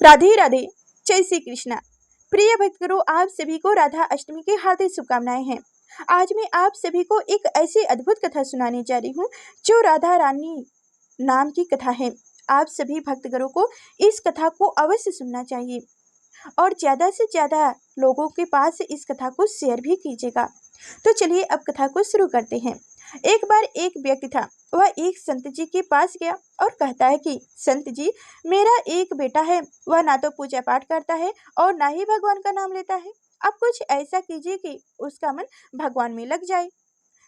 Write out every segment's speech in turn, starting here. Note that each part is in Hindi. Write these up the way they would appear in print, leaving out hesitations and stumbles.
राधे राधे, जय श्री कृष्णा। प्रिय भक्तों, आप सभी को राधा अष्टमी की हार्दिक शुभकामनाएं हैं। आज मैं आप सभी को एक ऐसी अद्भुत कथा सुनाने जा रही हूँ जो राधा रानी नाम की कथा है। आप सभी भक्तगणों को इस कथा को अवश्य सुनना चाहिए और ज़्यादा से ज़्यादा लोगों के पास इस कथा को शेयर भी कीजिएगा। तो चलिए अब कथा को शुरू करते हैं। एक बार एक व्यक्ति था, वह एक संत जी के पास गया और कहता है कि संत जी, मेरा एक बेटा है, वह ना तो पूजा पाठ करता है और ना ही भगवान का नाम लेता है। आप कुछ ऐसा कीजिए कि उसका मन भगवान में लग जाए।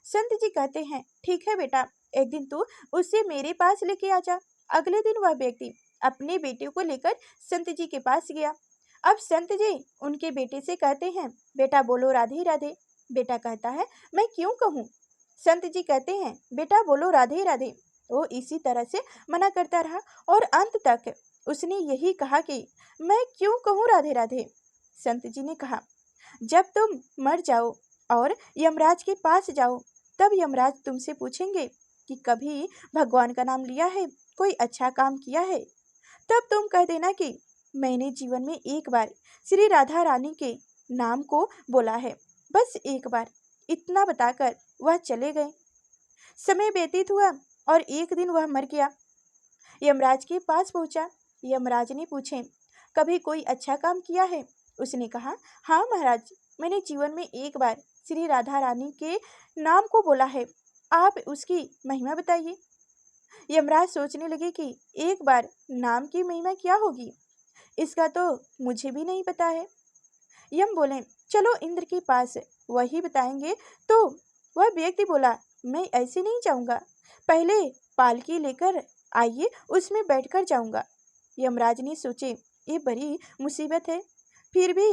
संत जी कहते हैं, ठीक है बेटा, एक दिन तू उसे मेरे पास लेके आ जा। अगले दिन वह व्यक्ति अपने बेटे को लेकर संत जी के पास गया। अब संत जी उनके बेटे से कहते हैं, बेटा बोलो राधे राधे। बेटा कहता है, मैं क्यों कहूँ। संत जी कहते हैं, बेटा बोलो राधे राधे। वो इसी तरह से मना करता रहा और अंत तक उसने यही कहा कि मैं क्यों कहूँ राधे राधे। संत जी ने कहा, जब तुम मर जाओ और यमराज के पास जाओ, तब यमराज तुमसे पूछेंगे कि कभी भगवान का नाम लिया है, कोई अच्छा काम किया है, तब तुम कह देना कि मैंने जीवन में एक बार श्री राधा रानी के नाम को बोला है, बस एक बार। इतना बताकर वह चले गए। समय व्यतीत हुआ और एक दिन वह मर गया। यमराज के पास पहुंचा। यमराज ने पूछे, कभी कोई अच्छा काम किया है। उसने कहा, हाँ महाराज, मैंने जीवन में एक बार श्री राधा रानी के नाम को बोला है, आप उसकी महिमा बताइए। यमराज सोचने लगे कि एक बार नाम की महिमा क्या होगी, इसका तो मुझे भी नहीं पता है। यम बोले, चलो इंद्र के पास, वही बताएंगे। तो वह व्यक्ति बोला, मैं ऐसे नहीं जाऊंगा, पहले पालकी लेकर आइए, उसमें बैठकर जाऊंगा। यमराज ने सोचे, ये बड़ी मुसीबत है। फिर भी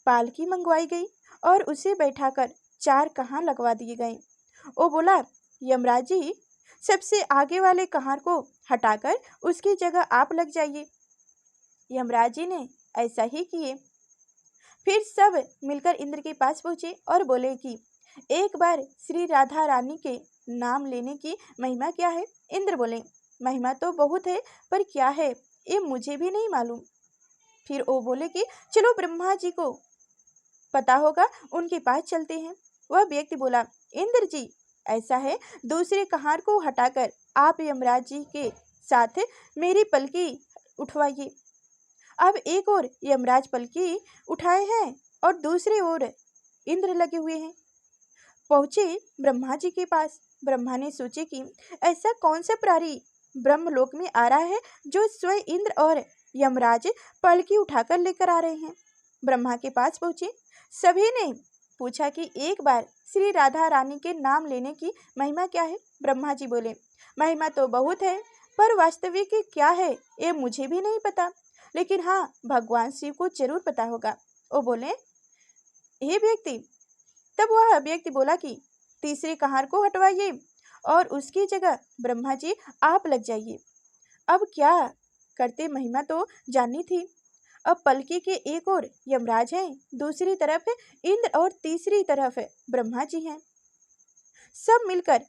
पालकी मंगवाई गई और उसे बैठाकर 4 कहाँ लगवा दिए गए। वो बोला, यमराज जी, सबसे आगे वाले कहार को हटाकर उसकी जगह आप लग जाइए। यमराज जी ने ऐसा ही किए। फिर सब मिलकर इंद्र के पास पहुंचे और बोले कि एक बार श्री राधा रानी के नाम लेने की महिमा क्या है। इंद्र बोले, महिमा तो बहुत है, पर क्या है ये मुझे भी नहीं मालूम। फिर वो बोले कि चलो ब्रह्मा जी को पता होगा, उनके पास चलते हैं। वह व्यक्ति बोला, इंद्र जी, ऐसा है, दूसरे कहार को हटाकर आप यमराज जी के साथ मेरी पलकी उठवाइए। अब एक ओर यमराज पलकी उठाए हैं और दूसरी ओर इंद्र लगे हुए हैं। पहुंचे ब्रह्मा जी के पास। ब्रह्मा ने सोचे कि ऐसा कौन सा प्राणी ब्रह्मलोक में आ रहा है जो स्वयं इंद्र और यमराज पलकी उठाकर लेकर आ रहे हैं। ब्रह्मा के पास पहुंचे। सभी ने पूछा कि एक बार श्री राधा रानी के नाम लेने की महिमा क्या है। ब्रह्मा जी बोले, महिमा तो बहुत है, पर वास्तविक क्या है ये मुझे भी नहीं पता, लेकिन हाँ, भगवान शिव को जरूर पता होगा। वो बोले, हे व्यक्ति। तब वह व्यक्ति बोला कि तीसरे कहार को हटवाइए और उसकी जगह ब्रह्मा जी आप लग जाइए। अब क्या करते, महिमा तो जाननी थी। अब पलकी के एक ओर यमराज हैं, दूसरी तरफ इंद्र और तीसरी तरफ ब्रह्मा जी हैं। सब मिलकर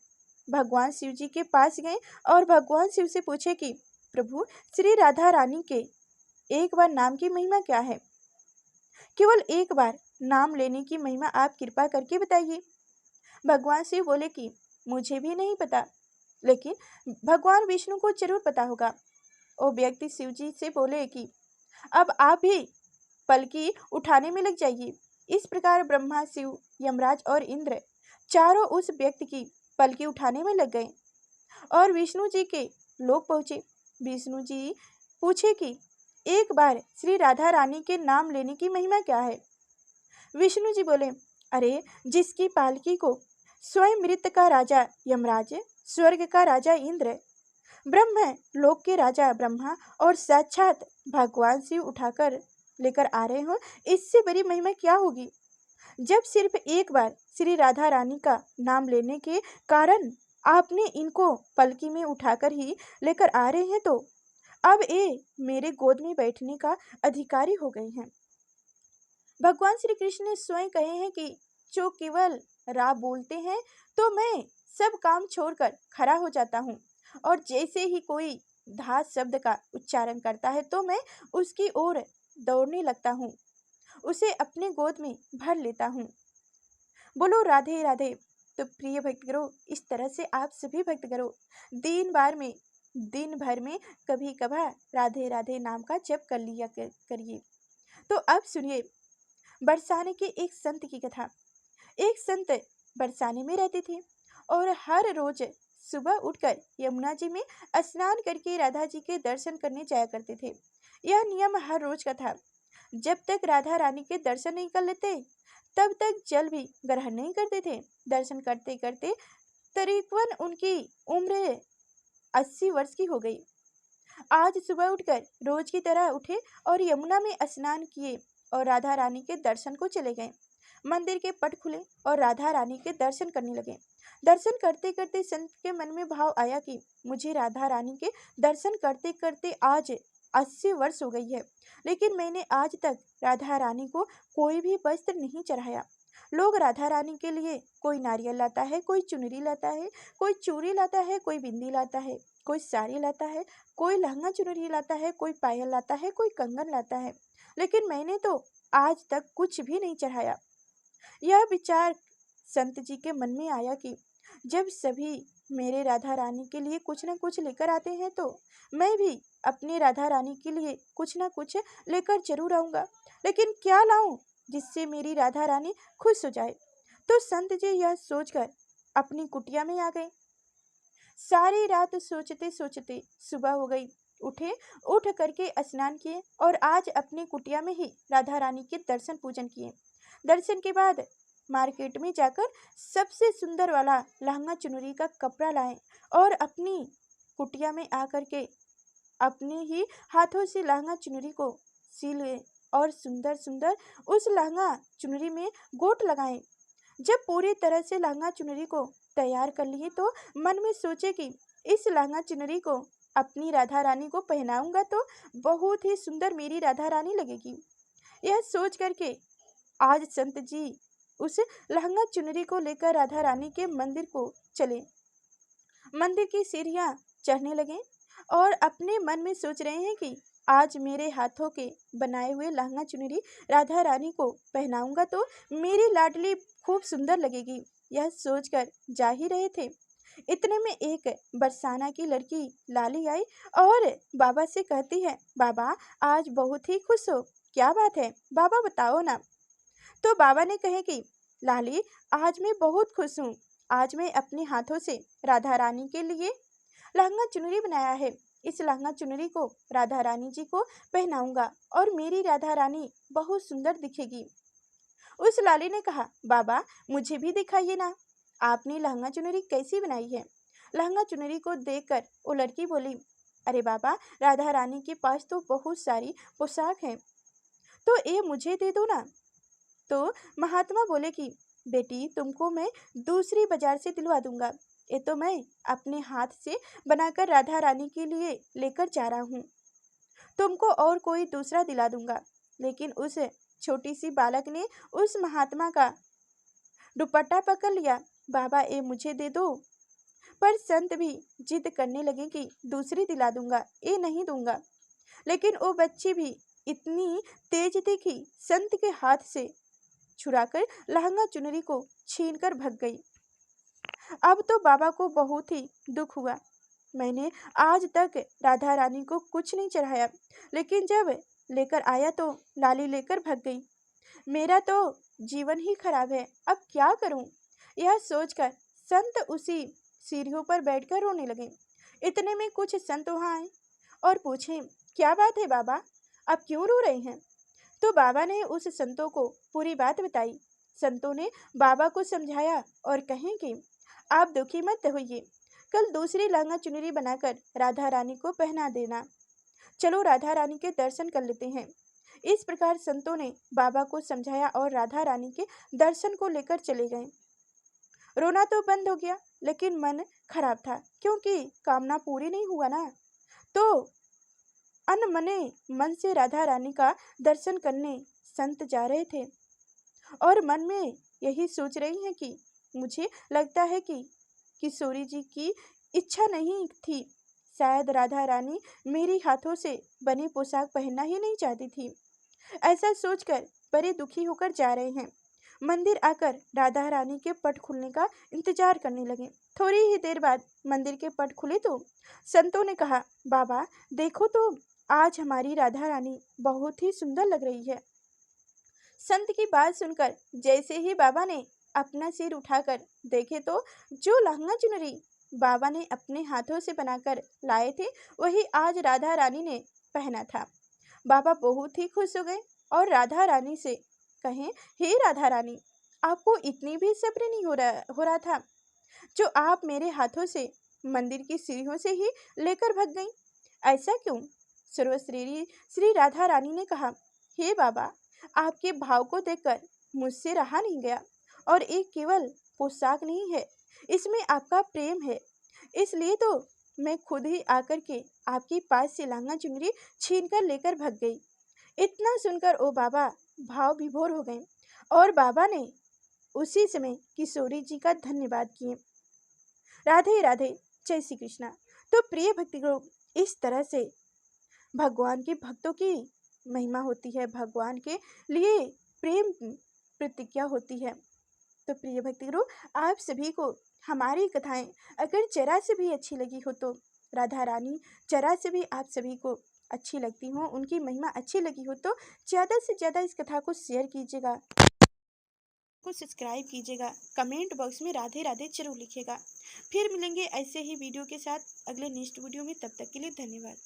भगवान शिव जी के पास गए और भगवान शिव से पूछे कि प्रभु, श्री राधा रानी के एक बार नाम की महिमा क्या है। केवल एक बार नाम लेने की महिमा आप कृपा करके बताइए। भगवान शिव बोले कि मुझे भी नहीं पता, लेकिन भगवान विष्णु को जरूर पता होगा। वो व्यक्ति शिव जी से बोले कि अब आप भी पलकी उठाने में लग जाइए। इस प्रकार ब्रह्मा, शिव, यमराज और इंद्र चारों उस व्यक्ति की पलकी उठाने में लग गए और विष्णु जी के लोक पहुंचे। विष्णु जी पूछे कि एक बार श्री राधा रानी के नाम लेने की महिमा क्या है। विष्णु जी बोले, अरे, जिसकी पालकी को स्वयं मृत का राजा यमराज, स्वर्ग का राजा इंद्र, ब्रह्म लोक के राजा ब्रह्मा और साक्षात भगवान शिव उठाकर लेकर आ रहे हो, इससे बड़ी महिमा क्या होगी। जब सिर्फ एक बार श्री राधा रानी का नाम लेने के कारण आपने इनको पलकी में उठाकर ही लेकर आ रहे हैं, तो अब ये मेरे गोद में बैठने का अधिकारी हो गए हैं। भगवान श्री कृष्ण ने स्वयं कहे हैं कि जो केवल राम बोलते हैं तो मैं सब काम छोड़कर खड़ा हो जाता हूँ, और जैसे ही कोई धा शब्द का उच्चारण करता है तो मैं उसकी ओर दौड़ने लगता हूँ, उसे अपने गोद में भर लेता हूँ। बोलो राधे राधे। तो प्रिय भक्तगणों, इस तरह से आप सभी भक्तगणों दिन भर में कभी कभार राधे राधे नाम का जप कर लिया करिए। तो अब सुनिए बरसाने के एक संत की कथा। एक संत बरसाने में रहते थे और हर रोज सुबह उठकर यमुना जी में स्नान करके राधा जी के दर्शन करने जाया करते थे। यह नियम हर रोज का था। जब तक राधा रानी के दर्शन नहीं कर लेते तब तक जल भी ग्रहण नहीं करते थे। दर्शन करते करते करीबन उनकी उम्र 80 वर्ष की हो गई। आज सुबह उठकर रोज की तरह उठे और यमुना में स्नान किए और राधा रानी के दर्शन को चले गए। मंदिर के पट खुले और राधा रानी के दर्शन करने लगे। दर्शन करते करते संत के मन में भाव आया कि मुझे राधा रानी के दर्शन करते करते आज 80 वर्ष हो गई है, लेकिन मैंने आज तक राधा रानी को कोई भी वस्त्र नहीं चढ़ाया। लोग राधा रानी के लिए कोई नारियल लाता है, कोई चुनरी लाता है, कोई चूड़ी लाता है, कोई बिंदी लाता है, कोई साड़ी लाता है, कोई लहंगा चुनरी लाता है, कोई पायल लाता है, कोई कंगन लाता है, लेकिन मैंने तो आज तक कुछ भी नहीं चढ़ाया। यह विचार संत जी के मन में आया कि जब सभी मेरे राधा रानी के लिए कुछ न कुछ लेकर आते हैं तो मैं भी अपनी राधा रानी के लिए कुछ न कुछ लेकर जरूर आऊंगा, लेकिन क्या लाऊं जिससे मेरी राधा रानी खुश हो जाए। तो संत जी यह सोचकर अपनी कुटिया में आ गए। सारी रात सोचते सोचते सुबह हो गई। उठ करके स्नान किए और आज अपनी कुटिया में ही राधा रानी के दर्शन पूजन किए। दर्शन के बाद मार्केट में जाकर सबसे सुंदर वाला लहंगा चुनरी का कपड़ा लाए और अपनी कुटिया में आकर के अपने ही हाथों से लहंगा चुनरी को सिले और सुंदर सुंदर उस लहंगा चुनरी में गोट लगाए। जब पूरी तरह से लहंगा चुनरी को तैयार कर लिए तो मन में सोचे कि इस लहंगा चुनरी को अपनी राधा रानी को पहनाऊंगा तो बहुत ही सुंदर मेरी राधा रानी लगेगी। यह सोच करके आज संत जी उस लहंगा चुनरी को लेकर राधा रानी के मंदिर को चले। मंदिर की सीढ़ियां चढ़ने लगे और अपने मन में सोच रहे हैं कि आज मेरे हाथों के बनाए हुए लहंगा चुनरी राधा रानी को पहनाऊंगा तो मेरी लाडली खूब सुंदर लगेगी। यह सोचकर जा ही रहे थे, इतने में एक बरसाना की लड़की लाली आई और बाबा से कहती है, बाबा आज बहुत ही खुश हो, क्या बात है बाबा बताओ ना। तो बाबा ने कहे कि लाली आज मैं बहुत खुश हूँ, आज मैं अपने हाथों से राधा रानी के लिए लहंगा चुनरी बनाया है। इस लहंगा चुनरी को राधा रानी जी को पहनाऊंगा और मेरी राधा रानी बहुत सुंदर दिखेगी। उस लाली ने कहा, बाबा मुझे भी दिखाइए ना, आपने लहंगा चुनरी कैसी बनाई है। लहंगा चुनरी को देखकर वो लड़की बोली, अरे बाबा राधा रानी के पास तो बहुत सारी पोशाक हैं, तो ये मुझे दे दो ना। तो महात्मा बोले कि बेटी तुमको मैं दूसरी बाजार से दिलवा दूंगा, ये तो मैं अपने हाथ से बनाकर राधा रानी के लिए लेकर जा रहा हूँ, तुमको और कोई दूसरा दिला दूंगा। लेकिन उस छोटी सी बालक ने उस महात्मा का दुपट्टा पकड़ लिया, बाबा ये मुझे दे दो। पर संत भी जिद करने लगे कि दूसरी दिला दूंगा, ये नहीं दूंगा। लेकिन वो बच्ची भी इतनी तेज थी कि संत के हाथ से छुड़ाकर लहंगा चुनरी को छीनकर भग गई। अब तो बाबा को बहुत ही दुख हुआ, मैंने आज तक राधा रानी को कुछ नहीं चढ़ाया, लेकिन जब लेकर आया तो लाली लेकर भग गई, मेरा तो जीवन ही खराब है, अब क्या करूं। यह सोचकर संत उसी सीढ़ियों पर बैठकर रोने लगे। इतने में कुछ संत वहां आए और पूछे, क्या बात है बाबा, आप क्यों रो रहे हैं। तो बाबा ने उस संतों को पूरी बात बताई। संतों ने बाबा को समझाया और कहें कि आप दुखी मत होइए, कल दूसरी लहंगा चुनरी बनाकर राधा रानी को पहना देना, चलो राधा रानी के दर्शन कर लेते हैं। इस प्रकार संतों ने बाबा को समझाया और राधा रानी के दर्शन को लेकर चले गए। रोना तो बंद हो गया, लेकिन मन खराब था क्योंकि कामना पूरी नहीं हुआ ना। तो अनमने मन से राधा रानी का दर्शन करने संत जा रहे थे और मन में यही सोच रही हैं कि मुझे लगता है कि किशोरी जी की इच्छा नहीं थी, शायद राधा रानी मेरे हाथों से बनी पोशाक पहनना ही नहीं चाहती थी। ऐसा सोचकर परी दुखी होकर जा रहे हैं। मंदिर आकर राधा रानी के पट खुलने का इंतजार करने लगे। थोड़ी ही देर बाद मंदिर के पट खुले तो संतों ने कहा, बाबा देखो तो, आज हमारी राधा रानी बहुत ही सुंदर लग रही है। संत की बात सुनकर जैसे ही बाबा ने अपना सिर उठाकर देखे तो जो लहंगा चुनरी बाबा ने अपने हाथों से बनाकर लाए थे वही आज राधा रानी ने पहना था। बाबा बहुत ही खुश हो गए और राधा रानी से कहें, हे राधा रानी, आपको इतनी भी सब्र नहीं हो रहा था जो आप मेरे हाथों से मंदिर की सीढ़ियों से ही लेकर भाग गईं? ऐसा क्यों? सर्वश्री श्री राधा रानी ने कहा, हे बाबा, आपके भाव को देखकर मुझसे रहा नहीं गया और एक केवल पोशाक नहीं है, इसमें आपका प्रेम है। इसलिए तो मैं खुद ही आकर के आपके पास से लहंगा चुनरी छीन कर लेकर भाग गई। इतना सुनकर ओ बाबा भाव विभोर हो गए और बाबा ने उसी समय किशोरी जी का धन्यवाद किए। राधे राधे, जय श्री कृष्णा। तो प्रिय भक्तों, इस तरह से भगवान के भक्तों की महिमा होती है, भगवान के लिए प्रेम प्रतिज्ञा होती है। तो प्रिय भक्तों, आप सभी को हमारी कथाएं अगर जरा से भी अच्छी लगी हो तो राधा रानी जरा से भी आप सभी को अच्छी लगती हो, उनकी महिमा अच्छी लगी हो तो ज़्यादा से ज़्यादा इस कथा को शेयर कीजिएगा, को सब्सक्राइब कीजिएगा, कमेंट बॉक्स में राधे राधे जरूर लिखिएगा। फिर मिलेंगे ऐसे ही वीडियो के साथ अगले नेक्स्ट वीडियो में। तब तक के लिए धन्यवाद।